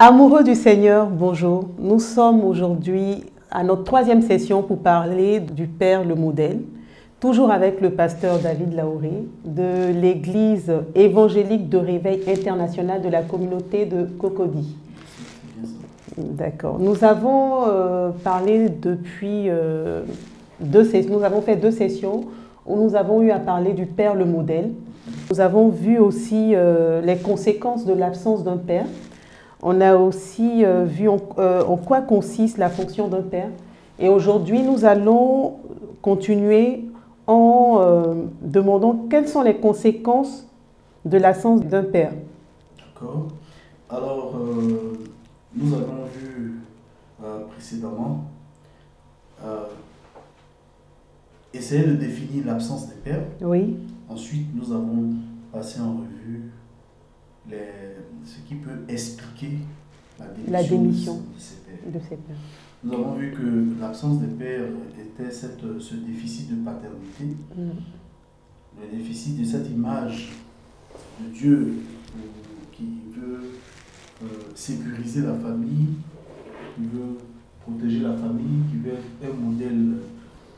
Amoureux du Seigneur, bonjour. Nous sommes aujourd'hui à notre troisième session pour parler du Père le modèle, toujours avec le pasteur David Laoré de l'Église évangélique de réveil international de la communauté de Cocody. D'accord. Nous avons parlé depuis nous avons fait deux sessions où nous avons eu à parler du Père le modèle. Nous avons vu aussi les conséquences de l'absence d'un père. On a aussi vu en quoi consiste la fonction d'un père. Et aujourd'hui, nous allons continuer en demandant quelles sont les conséquences de l'absence d'un père. D'accord. Alors, nous avons vu précédemment essayer de définir l'absence des pères. Oui. Ensuite, nous avons passé en revue ce qui peut expliquer la démission de ces pères. Nous avons vu que l'absence des pères était ce déficit de paternité, le déficit de cette image de Dieu qui veut sécuriser la famille, qui veut protéger la famille, qui veut être un modèle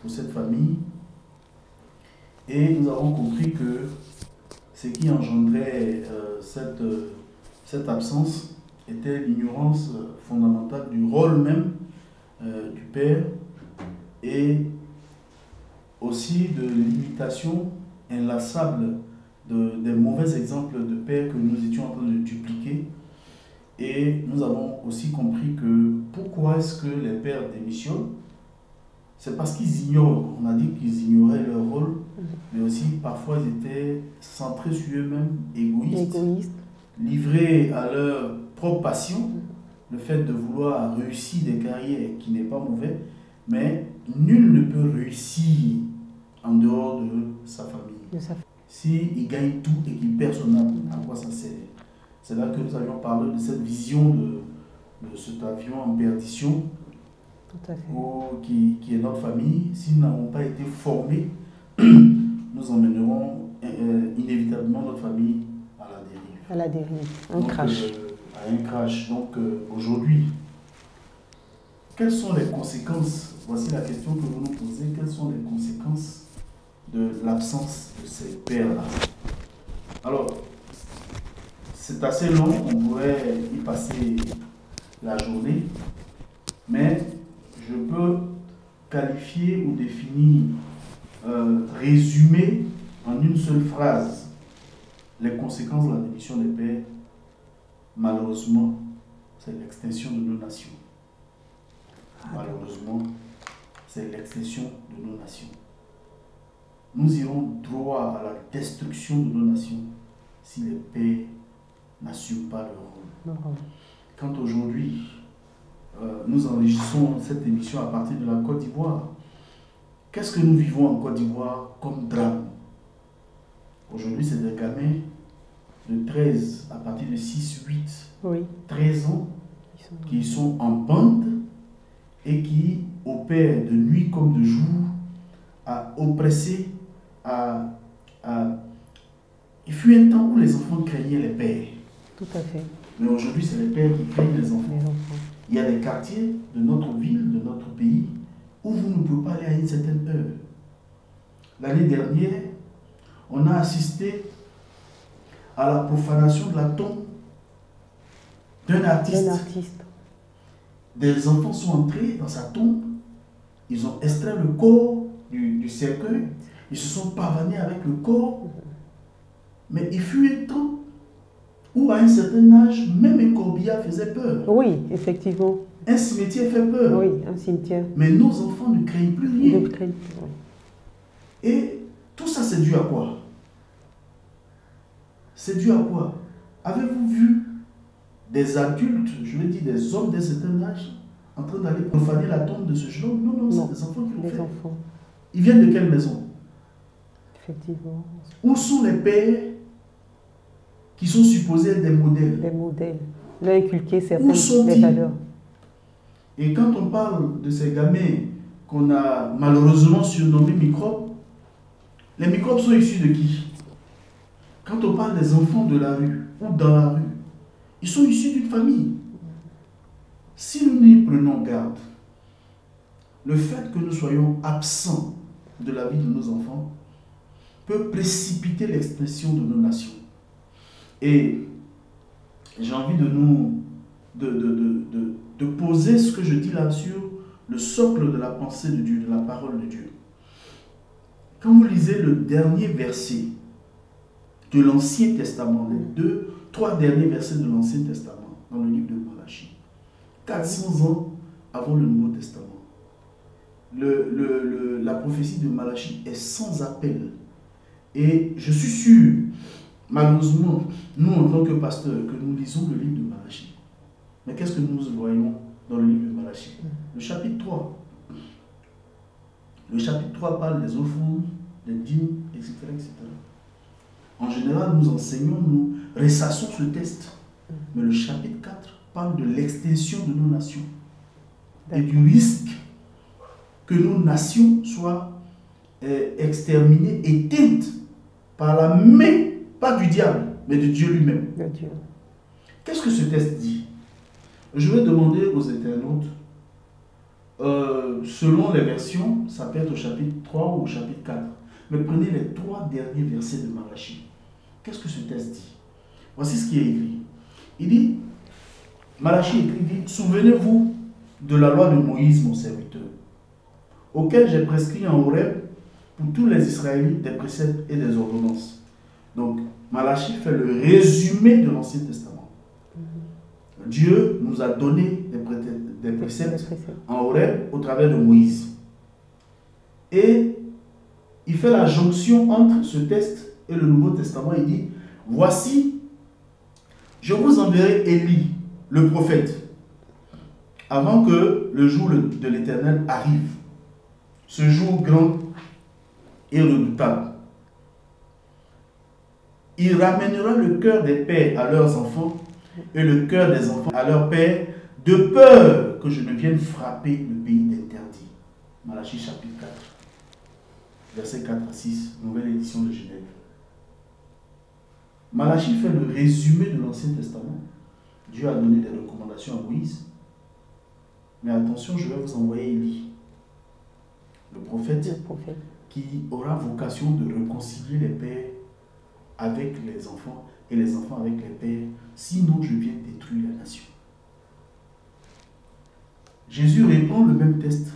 pour cette famille. Et nous avons compris que ce qui engendrait cette absence était l'ignorance fondamentale du rôle même du père et aussi de l'imitation inlassable des mauvais exemples de pères que nous étions en train de dupliquer. Et nous avons aussi compris que pourquoi est-ce que les pères démissionnent? C'est parce qu'ils ignorent. On a dit qu'ils ignoraient leur rôle, mais aussi parfois ils étaient centrés sur eux-mêmes, égoïstes, livrés à leur propre passion, le fait de vouloir réussir des carrières qui n'est pas mauvais, mais nul ne peut réussir en dehors de sa famille. S'il gagne tout et qu'il perd son âme, à quoi ça sert? C'est là que nous avions parlé de cette vision de cet avion en perdition. Tout à fait. Qui est notre famille. Si nous n'avons pas été formés, nous emmènerons inévitablement notre famille à la dérive. À la dérive, crash. À un crash. Donc aujourd'hui, quelles sont les conséquences? Voici la question que vous nous posez. Quelles sont les conséquences de l'absence de ces pères-là? Alors, c'est assez long, on pourrait y passer la journée, mais je peux qualifier ou définir, résumer en une seule phrase les conséquences de la démission des pères. Malheureusement, c'est l'extinction de nos nations. Malheureusement, c'est l'extinction de nos nations. Nous irons droit à la destruction de nos nations si les pères n'assument pas leur rôle. Quand aujourd'hui, nous enregistrons cette émission à partir de la Côte d'Ivoire. Qu'est-ce que nous vivons en Côte d'Ivoire comme drame? Aujourd'hui, c'est des gamins de 13 à partir de 6, 8, 13 ans qui sont en bande et qui opèrent de nuit comme de jour à oppresser, Il fut un temps où les enfants craignaient les pères. Tout à fait. Mais aujourd'hui, c'est les pères qui craignent les enfants. Il y a des quartiers de notre ville, de notre pays, où vous ne pouvez pas aller à une certaine heure. L'année dernière, on a assisté à la profanation de la tombe d'un artiste. Des enfants sont entrés dans sa tombe, ils ont extrait le corps du cercueil, ils se sont pavanés avec le corps. Mais il fut un temps où, à un certain âge, même un corbillard faisait peur. Oui, effectivement. Un cimetière fait peur. Oui, un cimetière. Mais nos enfants ne craignent plus rien. Ne craignent plus. Et tout ça, c'est dû à quoi? C'est dû à quoi? Avez-vous vu des adultes, je veux dire des hommes d'un certain âge, en train d'aller profaner la tombe de ce jeune homme? Non, non, c'est des enfants qui l'ont fait. Enfants. Ils viennent de quelle maison? Effectivement. Où sont les pères qui sont supposés être des modèles? Des modèles. Leur inculquer certaines valeurs. Et quand on parle de ces gamins qu'on a malheureusement surnommés microbes, les microbes sont issus de qui? Quand on parle des enfants de la rue ou dans la rue, ils sont issus d'une famille. si nous n'y prenons garde, le fait que nous soyons absents de la vie de nos enfants peut précipiter l'expression de nos nations. Et j'ai envie de poser ce que je dis là sur le socle de la pensée de Dieu, de la parole de Dieu. Quand vous lisez le dernier verset de l'Ancien Testament, les 3 derniers versets de l'Ancien Testament, dans le livre de Malachie, 400 ans avant le Nouveau Testament, la prophétie de Malachie est sans appel. Et je suis sûr, malheureusement, nous en tant que pasteurs, que nous lisons le livre de Malachie. Mais qu'est-ce que nous voyons dans le livre de Malachie? Le chapitre 3. Le chapitre 3 parle des offrandes, des dîmes, etc., etc. En général, nous enseignons, nous ressassons ce texte. Mais le chapitre 4 parle de l'extinction de nos nations et du risque que nos nations soient exterminées, éteintes par la main, pas du diable, mais de Dieu lui-même. Qu'est-ce que ce texte dit? Je vais demander aux internautes, selon les versions, ça peut être au chapitre 3 ou au chapitre 4. Mais prenez les 3 derniers versets de Malachie. Qu'est-ce que ce texte dit? Voici ce qui est écrit. Il dit, Malachie écrit, dit, souvenez-vous de la loi de Moïse, mon serviteur, auquel j'ai prescrit en Horeb pour tous les Israélites des préceptes et des ordonnances. Donc, Malachie fait le résumé de l'Ancien Testament. Dieu nous a donné des préceptes en Horeb au travers de Moïse. Et il fait la jonction entre ce texte et le Nouveau Testament. Il dit, voici, je vous enverrai Élie, le prophète, avant que le jour de l'Éternel arrive. Ce jour grand et redoutable. Il ramènera le cœur des pères à leurs enfants et le cœur des enfants à leurs pères, de peur que je ne vienne frapper le pays d'interdit. Malachie chapitre 4, versets 4 à 6, nouvelle édition de Genève. Malachie fait le résumé de l'Ancien Testament. Dieu a donné des recommandations à Moïse. Mais attention, je vais vous envoyer Élie, le prophète, qui aura vocation de réconcilier les pères avec les enfants et les enfants avec les pères, sinon je viens détruire la nation. Jésus répond le même test,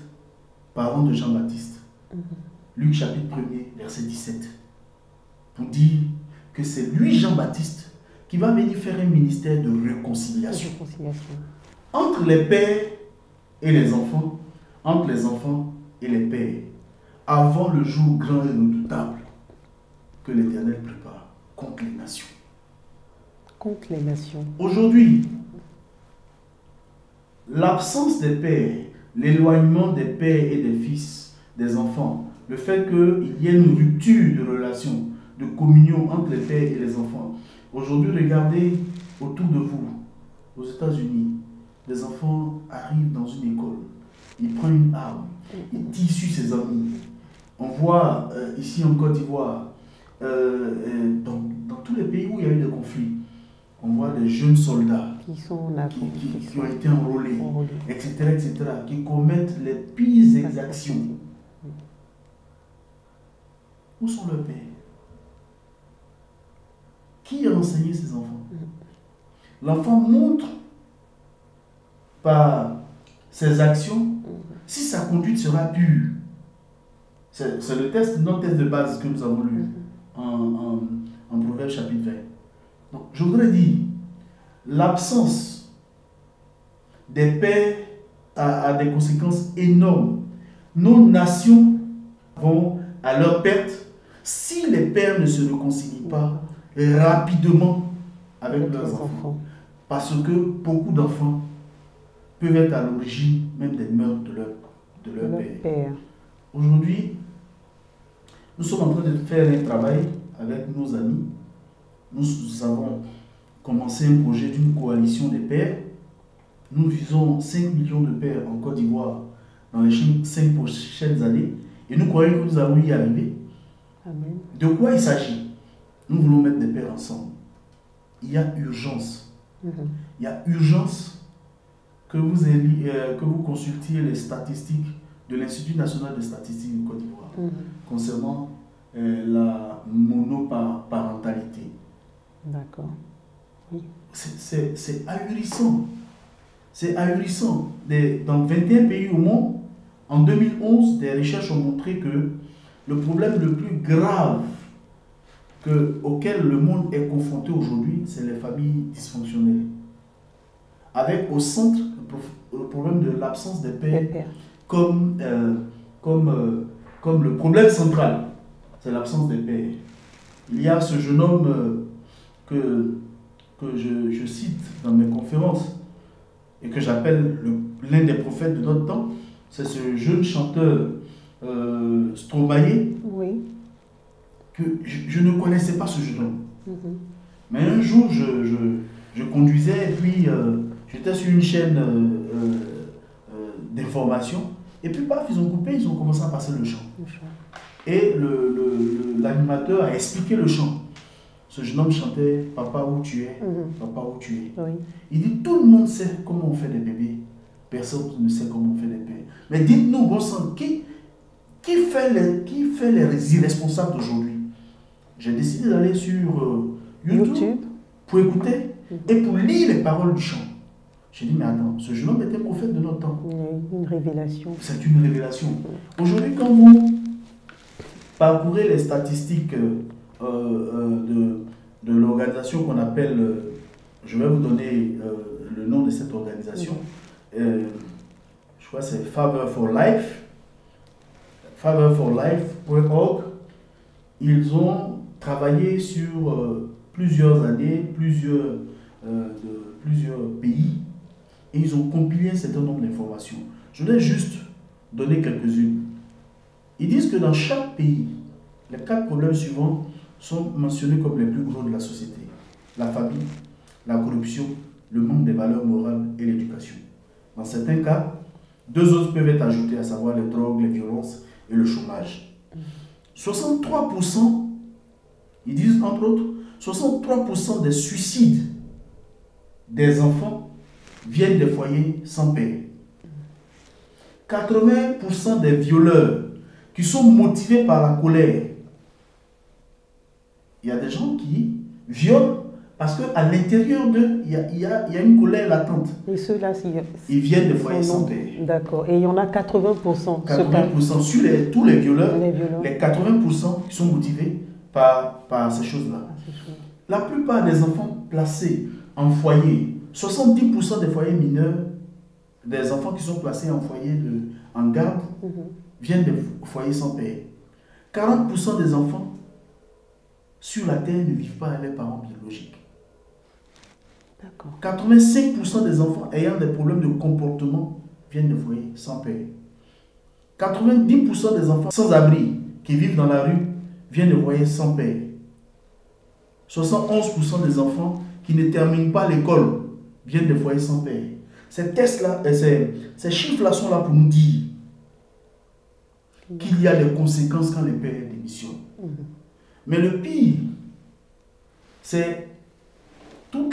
parlant de Jean-Baptiste. Luc chapitre 1er, verset 17, pour dire que c'est lui, Jean-Baptiste, qui va venir faire un ministère de réconciliation. Entre les pères et les enfants, entre les enfants et les pères, avant le jour grand et redoutable que l'Éternel prépare contre les nations. Contre les nations. Aujourd'hui, l'absence des pères, l'éloignement des pères et des fils, des enfants, le fait qu'il y ait une rupture de relation, de communion entre les pères et les enfants. Aujourd'hui, regardez autour de vous, aux États-Unis, des enfants arrivent dans une école, ils prennent une arme, ils tissuent ses amis. On voit ici en Côte d'Ivoire, dans tous les pays où il y a eu des conflits, on voit des jeunes soldats qui ont été enrôlés, etc., qui commettent les pires exactions. Où sont leurs pères? Qui a enseigné ces enfants? L'enfant montre par ses actions si sa conduite sera pure. C'est le test, notre test de base que nous avons lu en Proverbes chapitre 20. Donc, je voudrais dire, l'absence des pères a des conséquences énormes. Nos nations vont à leur perte si les pères ne se réconcilient pas rapidement avec leurs enfants. Parce que beaucoup d'enfants peuvent être à l'origine même des meurtres de leur père. Aujourd'hui, nous sommes en train de faire un travail avec nos amis. Nous avons commencé un projet d'une coalition des pères. Nous visons 5 millions de pères en Côte d'Ivoire dans les 5 prochaines années. Et nous croyons que nous allons y arriver. Amen. De quoi il s'agit? Nous voulons mettre des pères ensemble. Il y a urgence. Il y a urgence que vous consultiez les statistiques de l'Institut national de statistiques de Côte d'Ivoire concernant la monoparentalité. D'accord. Oui. C'est ahurissant. C'est ahurissant. Dans 21 pays au monde, en 2011, des recherches ont montré que le problème le plus grave auquel le monde est confronté aujourd'hui, c'est les familles dysfonctionnelles. Avec au centre le problème de l'absence des pères comme le problème central, c'est l'absence des pères. Il y a ce jeune homme que je cite dans mes conférences et que j'appelle l'un des prophètes de notre temps, c'est ce jeune chanteur Stromae, oui. Que je ne connaissais pas ce jeune homme. Mais un jour, je conduisais et puis j'étais sur une chaîne d'information et puis paf, ils ont coupé, ils ont commencé à passer le chant. Et l'animateur a expliqué le chant. Ce jeune homme chantait « Papa, où tu es? Papa, où tu es ?» Oui. Il dit « Tout le monde sait comment on fait des bébés. Personne ne sait comment on fait des pères. Mais dites-nous, bon sang, qui fait les irresponsables d'aujourd'hui ?» J'ai décidé d'aller sur YouTube pour écouter et pour lire les paroles du chant. J'ai dit, mais attends, ce jeune homme était prophète de notre temps. Une révélation. C'est une révélation. Aujourd'hui, quand vous parcourez les statistiques de l'organisation qu'on appelle, je vais vous donner le nom de cette organisation, je crois que c'est Favor for Life, favorforlife.org. Ils ont travaillé sur plusieurs années, plusieurs pays, et ils ont compilé un certain nombre d'informations. Je voudrais juste donner quelques-unes. Ils disent que dans chaque pays, les 4 problèmes suivants sont mentionnés comme les plus gros de la société: la famille, la corruption, le manque des valeurs morales et l'éducation. Dans certains cas, 2 autres peuvent être ajoutés, à savoir les drogues, les violences et le chômage. 63%, ils disent entre autres, 63% des suicides des enfants viennent des foyers sans père. 80% des violeurs qui sont motivés par la colère. Il y a des gens qui violent parce qu'à l'intérieur d'eux, il y a une colère latente. Et ceux-là, ils viennent des foyers sans père. D'accord. Et il y en a 80%. 80% sur tous les violeurs, les 80% qui sont motivés par ces choses-là. La plupart des enfants placés en foyer, 70% des foyers mineurs, des enfants qui sont placés en foyer en garde, viennent des foyers sans père. 40% des enfants sur la terre ne vivent pas avec les parents biologiques. 85% des enfants ayant des problèmes de comportement viennent de foyers sans père. 90% des enfants sans abri qui vivent dans la rue viennent de foyers sans père. 71% des enfants qui ne terminent pas l'école viennent de foyers sans père. Ces chiffres-là sont là pour nous dire qu'il y a des conséquences quand les pères démissionnent. Mais le pire, c'est tous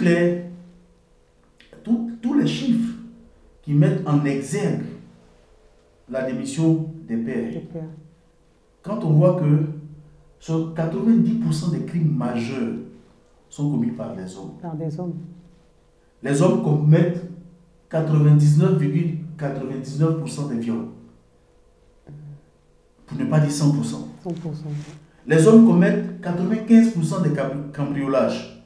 les chiffres qui mettent en exergue la démission des pères. Quand on voit que sur 90% des crimes majeurs sont commis par les hommes. Par des hommes. Les hommes commettent 99,99% des viols. Pour ne pas dire 100%. 100%. Les hommes commettent 95% des cambriolages.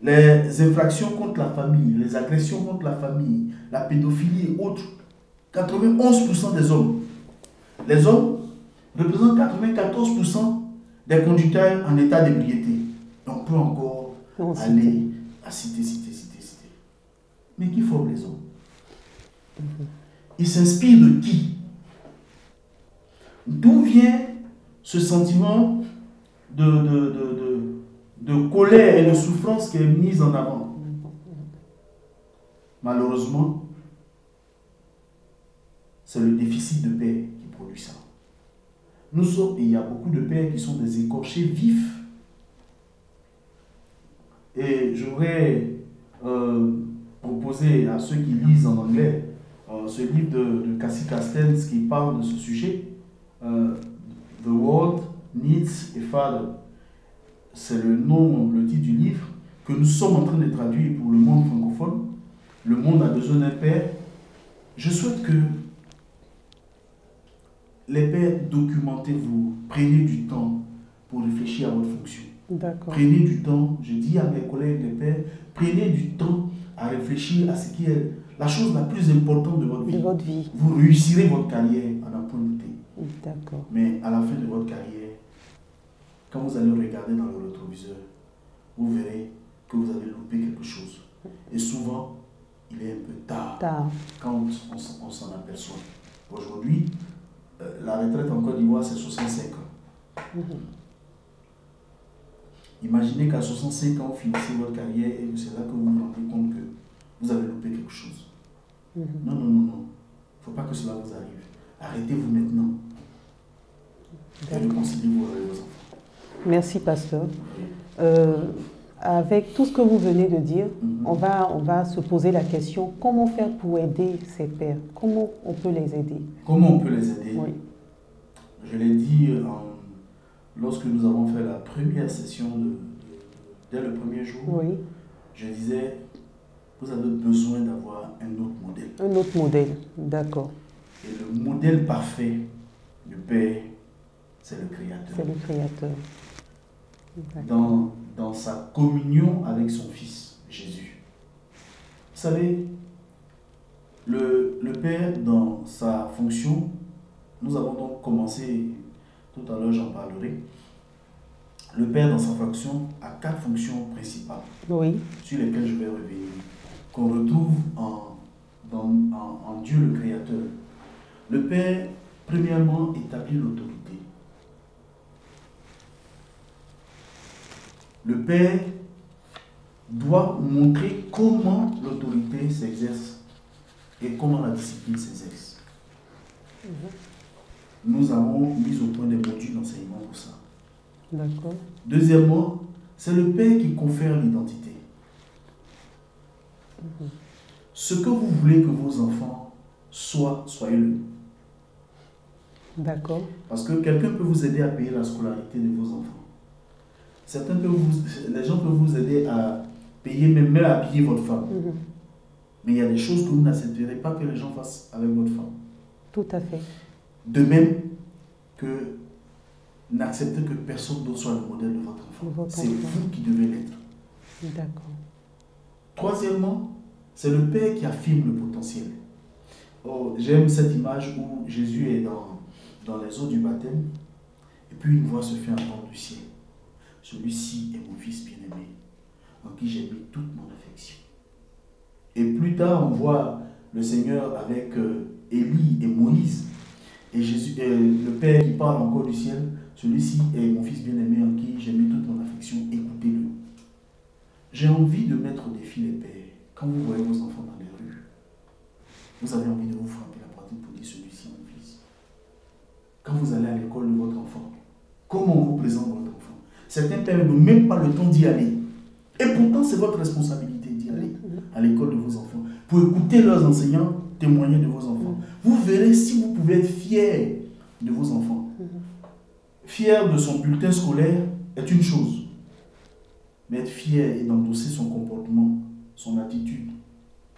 Les infractions contre la famille, les agressions contre la famille, la pédophilie et autres, 91% des hommes. Les hommes représentent 94% des conducteurs en état d'ébriété. On peut encore aller à citer. Mais qui forme les hommes? Ils s'inspirent de qui? D'où vient ce sentiment de colère et de souffrance qui est mis en avant? Malheureusement, c'est le déficit de paix qui produit ça. Il y a beaucoup de pères qui sont des écorchés vifs. Et j'aurais opposé à ceux qui lisent en anglais ce livre de Cassie Castells qui parle de ce sujet. The World Needs a Father. C'est le titre du livre que nous sommes en train de traduire pour le monde francophone. Le monde a besoin d'un père. Je souhaite que les pères, documentez-vous, prenez du temps pour réfléchir à votre fonction. Prenez du temps, je dis à mes collègues les pères, prenez du temps à réfléchir à ce qui est la chose la plus importante de votre vie. Vous réussirez votre carrière à n'en point douter. Mais à la fin de votre carrière, quand vous allez regarder dans le rétroviseur, vous verrez que vous avez loupé quelque chose. Et souvent, il est un peu tard. Quand on s'en aperçoit. Aujourd'hui, la retraite en Côte d'Ivoire, c'est 65 ans. Imaginez qu'à 65 ans, vous finissez votre carrière et que c'est là que vous vous rendez compte que vous avez loupé quelque chose. Non. Il ne faut pas que cela vous arrive. Arrêtez-vous maintenant. Et réconciliez-vous avec vos enfants. Merci, pasteur. Avec tout ce que vous venez de dire, on va se poser la question, comment faire pour aider ces pères? Comment on peut les aider? Comment on peut les aider? Oui. Je l'ai dit lorsque nous avons fait la première session, dès le premier jour, je disais, vous avez besoin d'avoir un autre modèle. Un autre modèle, d'accord. Et le modèle parfait du Père, c'est le Créateur. C'est le Créateur. Dans sa communion avec son Fils, Jésus. Vous savez, le Père, dans sa fonction, nous avons donc commencé, tout à l'heure j'en parlerai, le Père dans sa fonction a 4 fonctions principales sur lesquelles je vais revenir, qu'on retrouve en Dieu le Créateur. Le Père, premièrement, établit l'autorité. Le Père doit montrer comment l'autorité s'exerce et comment la discipline s'exerce. Nous avons mis au point des modules d'enseignement pour ça. D'accord. Deuxièmement, c'est le Père qui confère l'identité. Ce que vous voulez que vos enfants soient, soyez-le. D'accord. Parce que quelqu'un peut vous aider à payer la scolarité de vos enfants. Les gens peuvent vous aider à payer, même à habiller votre femme. Mais il y a des choses que vous n'accepterez pas que les gens fassent avec votre femme. Tout à fait. De même que n'acceptez que personne d'autre soit le modèle de votre enfant. C'est vous qui devez l'être. D'accord. Troisièmement, c'est le Père qui affirme le potentiel. Oh, j'aime cette image où Jésus est dans les eaux du baptême et puis une voix se fait entendre du ciel. Celui-ci est mon Fils bien-aimé, en qui j'ai mis toute mon affection. Et plus tard, on voit le Seigneur avec Élie et Moïse. Et Jésus, le Père qui parle encore du ciel, celui-ci est mon Fils bien-aimé, en qui j'ai mis toute mon affection, écoutez-le. J'ai envie de mettre au défi les pères. Quand vous voyez vos enfants dans les rues, vous avez envie de vous frapper la poitrine pour dire celui-ci est mon fils. Quand vous allez à l'école de votre enfant, comment on vous présente votre enfant? Certains pères n'ont même pas le temps d'y aller. Et pourtant, c'est votre responsabilité d'y aller à l'école de vos enfants. Pour écouter leurs enseignants, témoigner de vos enfants. Vous verrez si vous pouvez être fier de vos enfants. Fier de son bulletin scolaire est une chose. Mais être fier et d'endosser son comportement, son attitude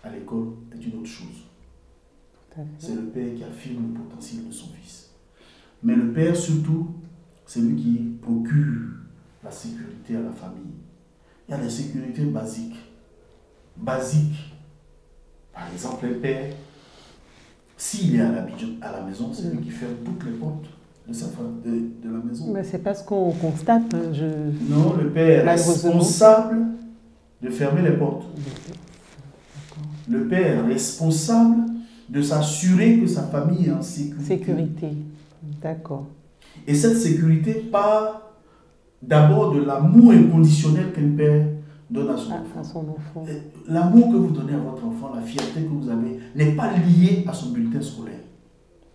à l'école est une autre chose. C'est le Père qui affirme le potentiel de son Fils. Mais le Père surtout, c'est lui qui procure la sécurité à la famille. Il y a des sécurités basiques. Par exemple, un père, s'il est à la maison, c'est lui qui ferme toutes les portes de la maison. Mais c'est pas ce qu'on constate. Non, le père est responsable de fermer les portes. Le père est responsable de s'assurer que sa famille est en sécurité. D'accord. Et cette sécurité part d'abord de l'amour inconditionnel qu'un père donne à son enfant. L'amour que vous donnez à votre enfant, la fierté que vous avez, n'est pas liée à son bulletin scolaire.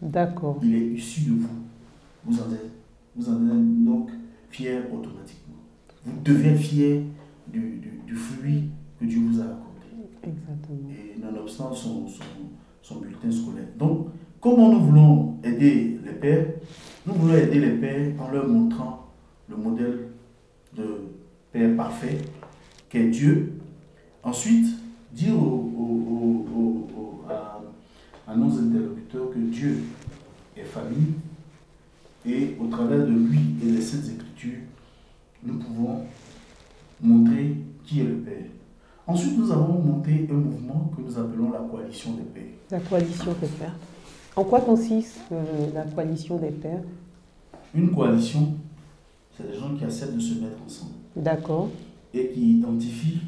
D'accord. Il est issu de vous. Vous en êtes donc fier automatiquement. Vous devez être fier du fruit que Dieu vous a accordé. Exactement. son bulletin scolaire. Donc, comment nous voulons aider les pères? Nous voulons aider les pères en leur montrant le modèle de père parfait qu'est Dieu. Ensuite, dire à nos interlocuteurs que Dieu est famille et au travers de lui et de Saintes Écritures, nous pouvons montrer qui est le Père. Ensuite, nous avons monté un mouvement que nous appelons la coalition des pères. La coalition des pères. En quoi consiste la coalition des pères? Une coalition, c'est des gens qui acceptent de se mettre ensemble. D'accord. Et qui identifient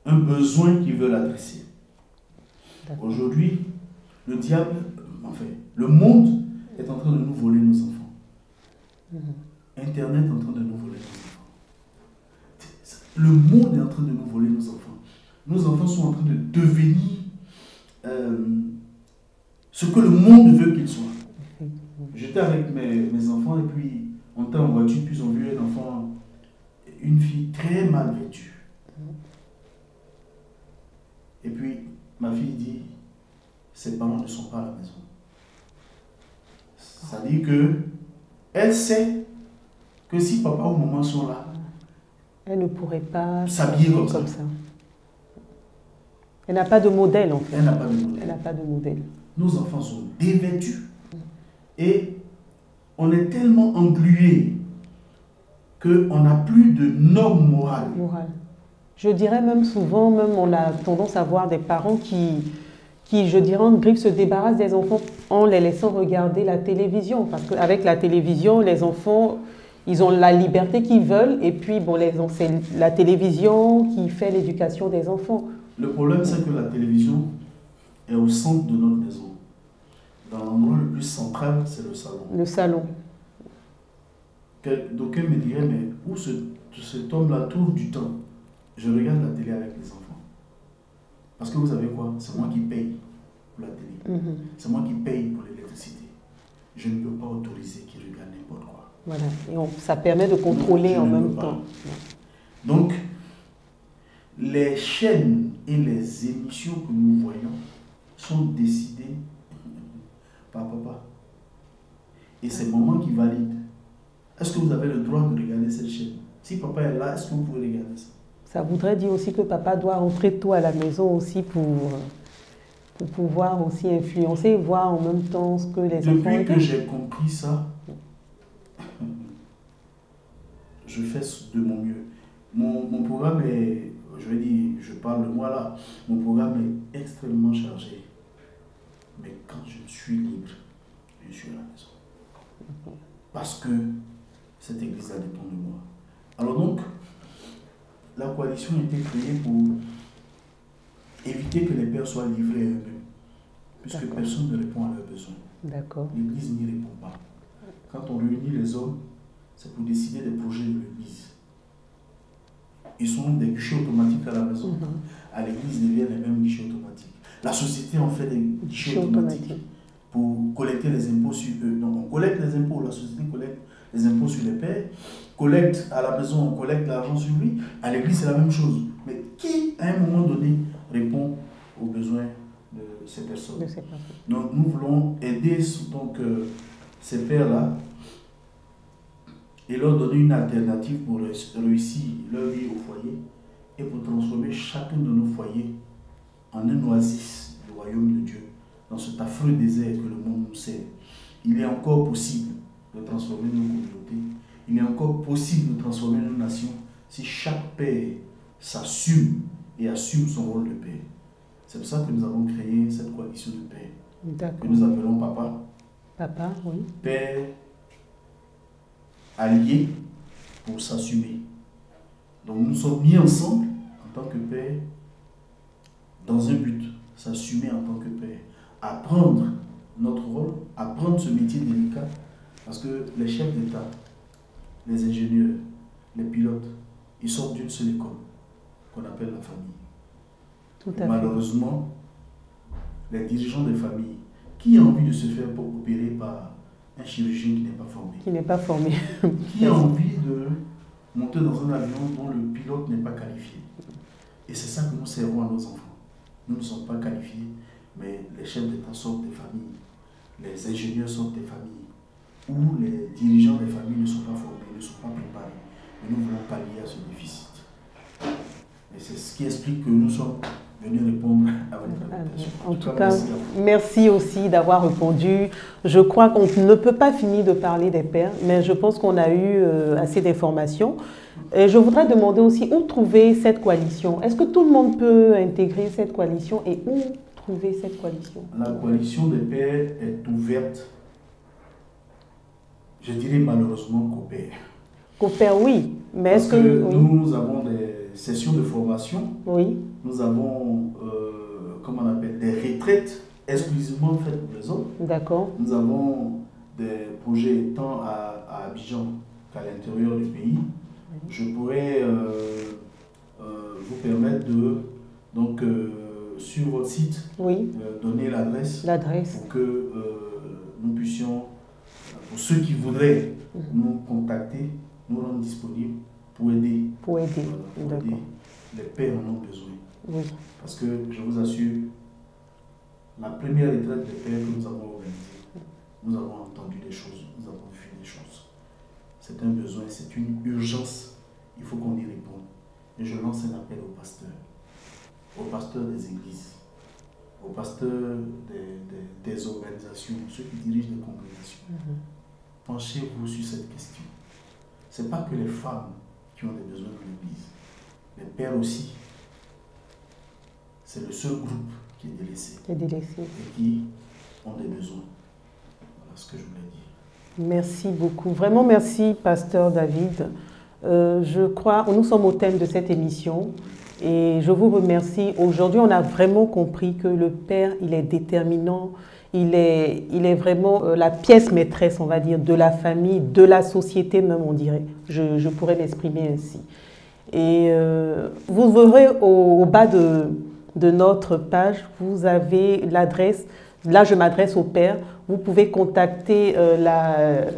un besoin qu'ils veulent adresser. Aujourd'hui, le diable, enfin, le monde est en train de nous voler nos enfants. Internet est en train de nous voler nos enfants. Le monde est en train de nous voler nos enfants. Nos enfants sont en train de devenir ce que le monde veut qu'ils soient. J'étais avec mes enfants et puis on était en voiture, puis ils ont vu un enfant, une fille très mal vêtue. Et puis ma fille dit, ses parents ne sont pas à la maison. Ça dit que elle sait que si papa ou maman sont là, elle ne pourrait pas s'habiller comme ça. Elle n'a pas de modèle en fait. Elle n'a pas de modèle. Elle n'a pas de modèle. Nos enfants sont dévêtus et on est tellement englués qu'on n'a plus de normes morales. Je dirais même souvent, on a tendance à voir des parents qui je dirais, en griffe, se débarrassent des enfants en les laissant regarder la télévision. Parce qu'avec la télévision, les enfants, ils ont la liberté qu'ils veulent. Et puis, bon, c'est la télévision qui fait l'éducation des enfants. Le problème, c'est que la télévision est au centre de notre maison. Dans l'endroit le plus central, c'est le salon. Le salon. D'aucuns me diraient, mais où cet homme-là trouve du temps? Je regarde la télé avec les enfants. Parce que vous savez quoi? C'est moi qui paye pour la télé. C'est moi qui paye pour l'électricité. Je ne peux pas autoriser qu'ils regardent n'importe quoi. Voilà. Et ça permet de contrôler en même temps. Donc, les chaînes et les émissions que nous voyons sont décidées par papa. Et c'est maman qui valide. Est-ce que vous avez le droit de regarder cette chaîne? Si papa est là, est-ce que vous pouvez regarder ça? Ça voudrait dire aussi que papa doit rentrer tôt à la maison aussi pour pouvoir aussi influencer et voir en même temps ce que les enfants... Depuis que j'ai compris ça, je fais de mon mieux. Mon programme est, je vais dire, je parle de moi là, mon programme est extrêmement chargé. Mais quand je suis libre, je suis à la maison. Parce que cette église-là dépend de moi. Alors donc, la coalition a été créée pour éviter que les pères soient livrés à eux-mêmes, puisque personne ne répond à leurs besoins. L'église n'y répond pas. Quand on réunit les hommes, c'est pour décider des projets de l'église. Ils sont des guichets automatiques à la maison. À l'église, ils deviennent les mêmes guichets automatiques. La société en fait des guichets automatiques pour collecter les impôts sur eux. Donc on collecte les impôts, la société collecte les impôts sur les pères, collecte à la maison, on collecte l'argent sur lui. À l'église, c'est la même chose. Mais qui, à un moment donné, répond aux besoins de ces personnes? Donc nous voulons aider ces pères-là et leur donner une alternative pour réussir leur vie au foyer et pour transformer chacun de nos foyers en un oasis du royaume de Dieu dans cet affreux désert que le monde nous sert. Il est encore possible de transformer nos communautés, il est encore possible de transformer nos nations si chaque père s'assume et assume son rôle de père. C'est pour ça que nous avons créé cette coalition de pères que nous appelons Papa. Papa, oui. Père alliés pour s'assumer. Donc nous sommes mis ensemble en tant que père dans un but, s'assumer en tant que père, apprendre notre rôle, apprendre ce métier délicat, parce que les chefs d'État, les ingénieurs, les pilotes, ils sortent d'une seule école qu'on appelle la famille. Malheureusement, les dirigeants des familles, qui a envie de se faire opérer par un chirurgien qui n'est pas formé? Qui n'est pas formé. Qui a envie de monter dans un avion dont le pilote n'est pas qualifié? Et c'est ça que nous servons à nos enfants. nous ne sommes pas qualifiés, mais les chefs d'État sortent des familles, les ingénieurs sortent des familles, où les dirigeants des familles ne sont pas formés, ne sont pas préparés. Et nous voulons pallier à ce déficit. Et c'est ce qui explique que nous sommes venus répondre à votre invitation. En tout cas, merci aussi d'avoir répondu. Je crois qu'on ne peut pas finir de parler des pères, mais je pense qu'on a eu assez d'informations. Et je voudrais demander aussi où trouver cette coalition. Est-ce que tout le monde peut intégrer cette coalition et où trouver cette coalition? La coalition des pères est ouverte, je dirais malheureusement qu'aux pères. Qu'aux pères, oui. Mais parce que oui. Nous avons des sessions de formation. Oui. Nous avons, comment on appelle, des retraites exclusivement faites pour les hommes. D'accord. Nous avons des projets tant à Abidjan qu'à l'intérieur du pays. Je pourrais vous permettre de, donc, sur votre site, oui. Donner l'adresse pour que nous puissions, pour ceux qui voudraient nous contacter, nous rendre disponibles pour aider. Pour aider. Pour aider. Les pères en ont besoin. Oui. Parce que je vous assure, la première retraite des pères que nous avons organisée, nous avons entendu des choses, nous avons vu des choses. C'est un besoin, c'est une urgence. Il faut qu'on y réponde. Et je lance un appel aux pasteurs des églises, aux pasteurs des organisations, ceux qui dirigent les congrégations. Penchez-vous sur cette question. Ce n'est pas que les femmes qui ont des besoins dans l'église, les pères aussi. C'est le seul groupe qui est délaissé. Et qui ont des besoins. Voilà ce que je voulais dire. Merci beaucoup. Vraiment merci, pasteur David. Je crois, nous sommes au thème de cette émission et je vous remercie. Aujourd'hui, on a vraiment compris que le père, il est déterminant, il est vraiment la pièce maîtresse, on va dire, de la famille, de la société même, on dirait. Je pourrais m'exprimer ainsi. Et vous verrez au bas de notre page, vous avez l'adresse. Là, je m'adresse au père. Vous pouvez contacter la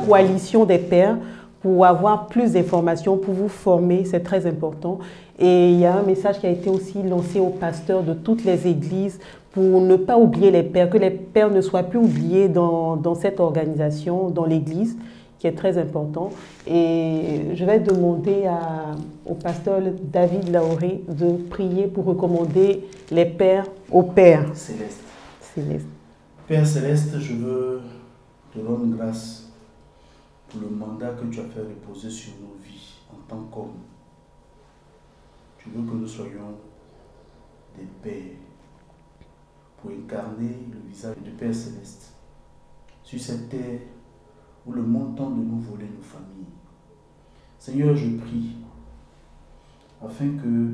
coalition des pères pour avoir plus d'informations, pour vous former, c'est très important. Et il y a un message qui a été aussi lancé aux pasteurs de toutes les églises pour ne pas oublier les pères, que les pères ne soient plus oubliés dans cette organisation, dans l'église, qui est très important. Et je vais demander au pasteur David Laoré de prier pour recommander les pères au Père Céleste. Céleste. Père Céleste, je veux te rendre grâce pour le mandat que tu as fait reposer sur nos vies en tant qu'hommes. Tu veux que nous soyons des pères pour incarner le visage du Père Céleste sur cette terre où le monde tente de nous voler nos familles. Seigneur, je prie afin que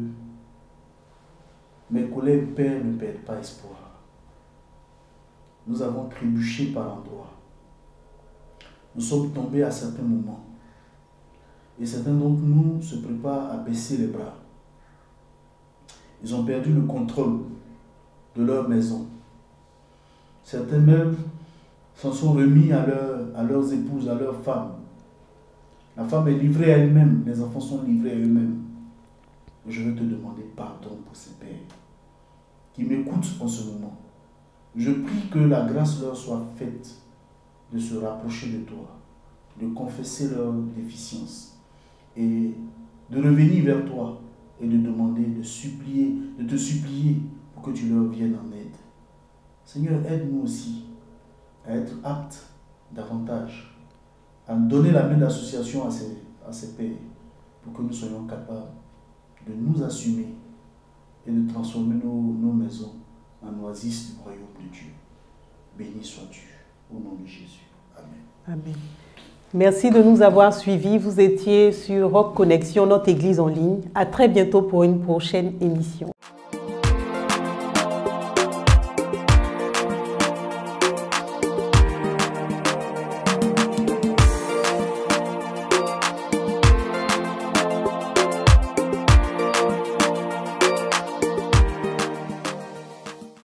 mes collègues pères ne perdent pas espoir. Nous avons trébuché par endroits. Nous sommes tombés à certains moments. Et certains d'entre nous se préparent à baisser les bras. Ils ont perdu le contrôle de leur maison. Certains même s'en sont remis à leurs épouses, à leurs femmes. La femme est livrée à elle-même, les enfants sont livrés à eux-mêmes. Je veux te demander pardon pour ces pères qui m'écoutent en ce moment. Je prie que la grâce leur soit faite de se rapprocher de toi, de confesser leurs déficiences et de revenir vers toi et de demander, de te supplier pour que tu leur viennes en aide. Seigneur, aide-nous aussi à être aptes davantage, à donner la main d'association à ces pères pour que nous soyons capables de nous assumer et de transformer nos maisons en oasis du royaume de Dieu. Béni sois-tu au nom de Jésus. Amen. Amen. Merci de nous avoir suivis. Vous étiez sur Rock Connexion, notre église en ligne. À très bientôt pour une prochaine émission.